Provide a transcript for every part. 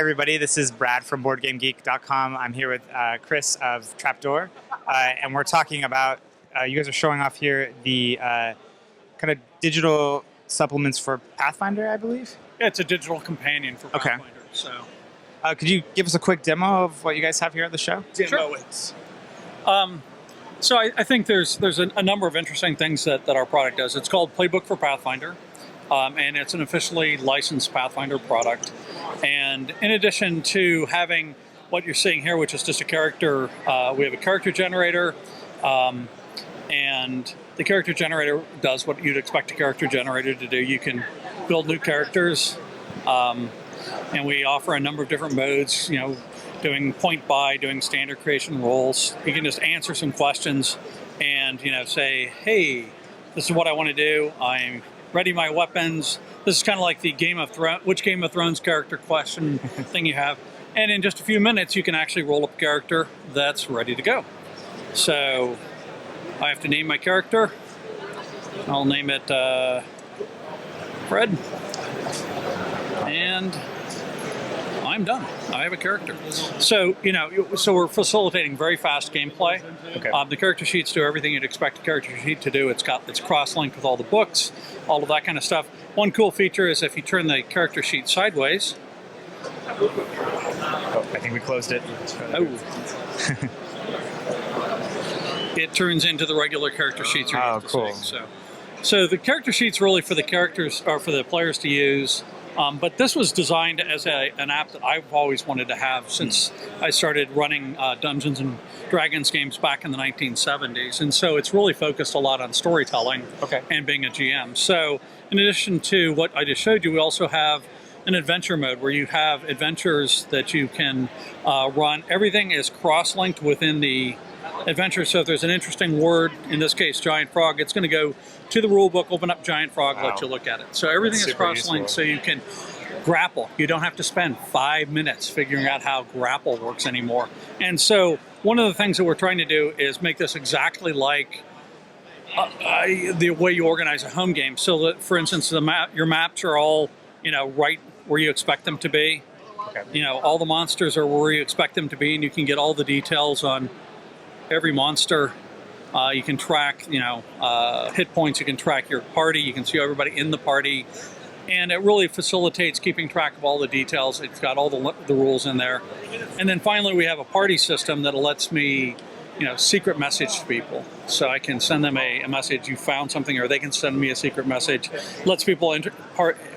everybody. This is Brad from BoardGameGeek.com. I'm here with Chris of Trapdoor, and we're talking about, you guys are showing off here the kind of digital supplements for Pathfinder, I believe? Yeah, it's a digital companion for Pathfinder. Okay. So, could you give us a quick demo of what you guys have here at the show? Sure. So I think there's a number of interesting things that our product does. It's called Playbook for Pathfinder, and it's an officially licensed Pathfinder product. And in addition to having what you're seeing here, which is just a character, we have a character generator, and the character generator does what you'd expect a character generator to do. You can build new characters, and we offer a number of different modes, doing point buy, doing standard creation roles. You can just answer some questions and, say, hey, this is what I want to do. I'm ready my weapons. This is kind of like the which Game of Thrones character question thing you have. And in just a few minutes, you can actually roll up a character that's ready to go. So I have to name my character. I'll name it Fred. And I'm done. I have a character. So, so we're facilitating very fast gameplay. Okay. The character sheets do everything you'd expect a character sheet to do. It's cross-linked with all the books, all of that kind of stuff. One cool feature is if you turn the character sheet sideways. Oh, I think we closed it. It turns into the regular character sheets you're used to cool. seeing. So the character sheet's really for the characters or for the players to use. But this was designed as an app that I've always wanted to have since I started running Dungeons and Dragons games back in the 1970s. And so it's really focused a lot on storytelling and being a GM. So in addition to what I just showed you, we also have an adventure mode where you have adventures that you can run. Everything is cross-linked within the adventure. So if there's an interesting word, in this case, giant frog, it's going to go to the rule book, open up giant frog, let you look at it. So everything is cross-linked, so you can grapple. You don't have to spend 5 minutes figuring out how grapple works anymore. And so one of the things that we're trying to do is make this exactly like the way you organize a home game. So that, for instance, your maps are all, right where you expect them to be. Okay. All the monsters are where you expect them to be, and you can get all the details on every monster. You can track, hit points. You can track your party. You can see everybody in the party. And it really facilitates keeping track of all the details. It's got all the rules in there. And then finally, we have a party system that lets me, secret message to people. So I can send them a message, you found something, or they can send me a secret message. Lets people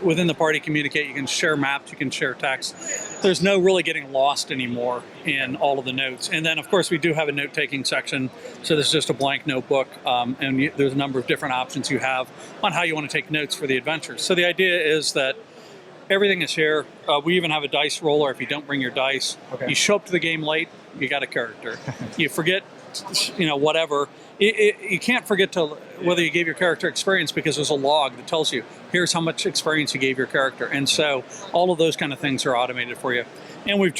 within the party communicate. You can share maps, you can share text. There's no really getting lost anymore in all of the notes. And then, of course, we do have a note-taking section. So this is just a blank notebook, and there's a number of different options you have on how you want to take notes for the adventures. So the idea is that everything is here. We even have a dice roller if you don't bring your dice. Okay. You show up to the game late, you got a character. You forget, whatever. You can't forget whether you gave your character experience, because there's a log that tells you, here's how much experience you gave your character. And so all of those kind of things are automated for you. And we're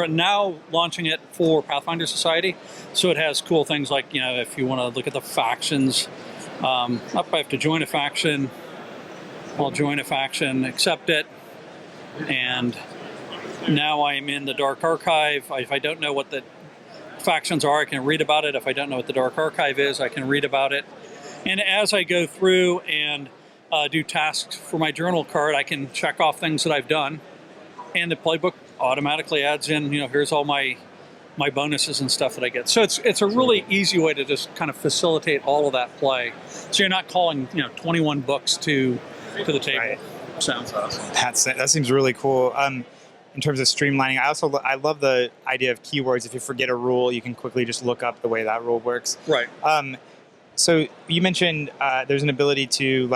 now launching it for Pathfinder Society. So it has cool things like, if you want to look at the factions, I have to join a faction. I'll join a faction, accept it, and now I'm in the Dark Archive. If I don't know what the factions are, I can read about it. If I don't know what the Dark Archive is, I can read about it. And as I go through and do tasks for my journal card, I can check off things that I've done, and the playbook automatically adds in, here's all my bonuses and stuff that I get. So it's a really easy way to just kind of facilitate all of that play. So you're not calling 21 books to the table. Right. Sounds awesome. That seems really cool. In terms of streamlining, I love the idea of keywords. If you forget a rule, you can quickly just look up the way that rule works. Right. So you mentioned there's an ability to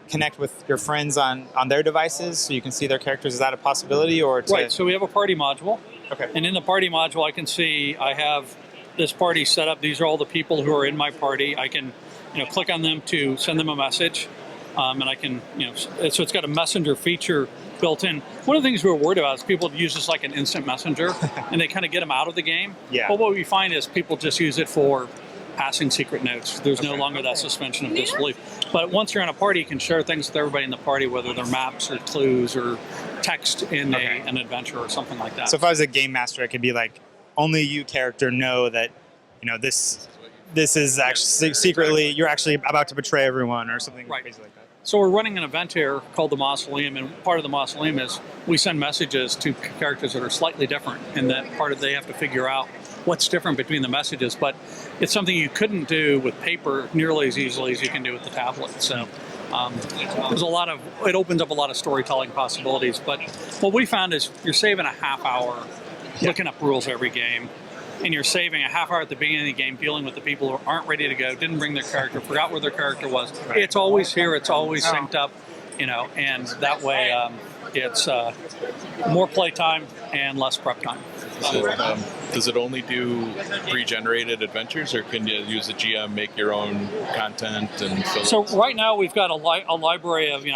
connect with your friends on their devices, so you can see their characters. Is that a possibility, or right? So we have a party module. Okay. And in the party module, I can see I have this party set up. These are all the people who are in my party. I can, click on them to send them a message. And I can, so it's got a messenger feature built in. One of the things we were worried about is people use this like an instant messenger, and they kind of get them out of the game. Yeah. But what we find is people just use it for passing secret notes. There's no longer that suspension of disbelief. But once you're in a party, you can share things with everybody in the party, whether they're maps or clues or text in an adventure or something like that. So if I was a game master, it could be like, only you character know that, this is actually secretly, you're actually about to betray everyone or something crazy like that. So we're running an event here called the Mausoleum, and part of the Mausoleum is we send messages to characters that are slightly different, and that part of they have to figure out what's different between the messages. But it's something you couldn't do with paper nearly as easily as you can do with the tablet. So there's it opens up a lot of storytelling possibilities. But what we found is you're saving a half hour looking up rules every game, and you're saving a half hour at the beginning of the game dealing with the people who aren't ready to go, didn't bring their character, forgot where their character was. It's always here, it's always synced up, and that way it's more playtime and less prep time. Does it only do pre-generated adventures, or can you use the GM, make your own content and fill So right now we've got a library of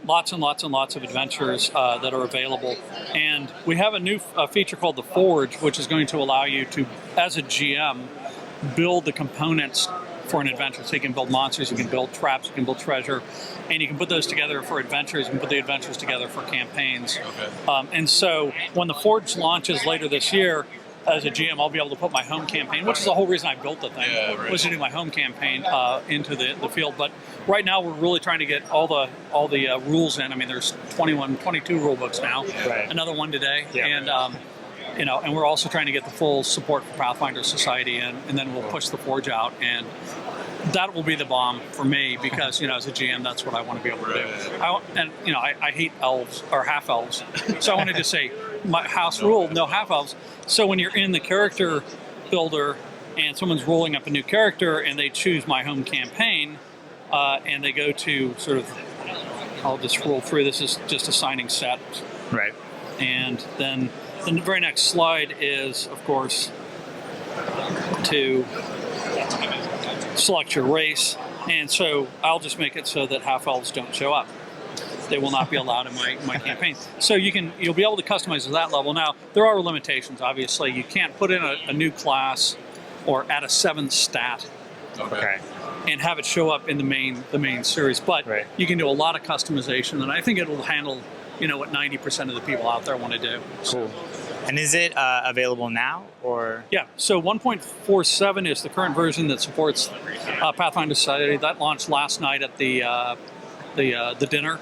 lots and lots and lots of adventures that are available, and we have a new feature called the Forge, which is going to allow you to, as a GM, build the components for an adventure. So you can build monsters, you can build traps, you can build treasure, and you can put those together for adventures. You can put the adventures together for campaigns. And so when the Forge launches later this year, as a GM, I'll be able to put my home campaign, which is the whole reason I built the thing, was to do my home campaign into the field. But right now, we're really trying to get all the rules in. I mean, there's 22 rule books now, another one today, and and we're also trying to get the full support for Pathfinder Society, and then we'll push the Forge out, and that will be the bomb for me because as a GM, that's what I want to be able to do. I hate elves or half elves, so I wanted to say my house rule, no half elves. So when you're in the character builder and someone's rolling up a new character and they choose my home campaign, and they go to sort of, I'll just roll through. This is just assigning set, and then the very next slide is, of course, to select your race, and so I'll just make it so that half elves don't show up. They will not be allowed in my campaign. So you'll be able to customize at that level. Now there are limitations. Obviously, you can't put in a new class or add a 7th stat, and have it show up in the main series. But you can do a lot of customization, and I think it will handle what 90% of the people out there want to do. Cool. And is it available now, or? Yeah, so 1.47 is the current version that supports Pathfinder Society. That launched last night at the dinner.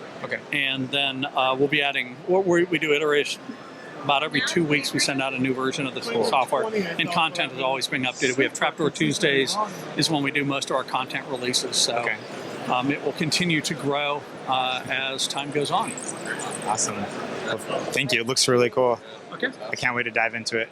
And then we'll be adding, we do iteration about every 2 weeks. We send out a new version of the software, and content is always being updated. We have Trapdoor Tuesdays is when we do most of our content releases. So it will continue to grow as time goes on. Awesome. Well, thank you. It looks really cool. Okay. I can't wait to dive into it.